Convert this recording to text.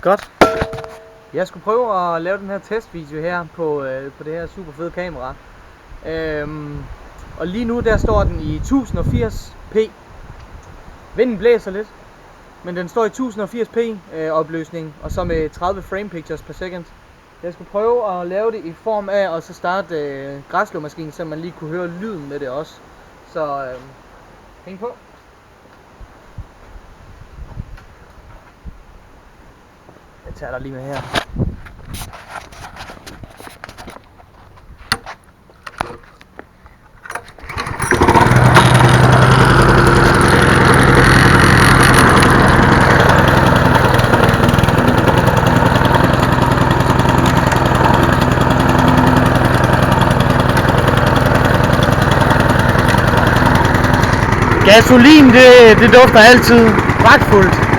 Godt. Jeg skulle prøve at lave den her testvideo her på det her super fede kamera. Og lige nu der står den i 1080p. Vinden blæser lidt, men den står i 1080p opløsning, og så med 30 frame pictures per second. Jeg skulle prøve at lave det i form af at så starte græsslåmaskinen, så man lige kunne høre lyden med det også. Så hæng på. Jeg tager dig lige med her. Gasolin, det dufter altid pragtfuldt.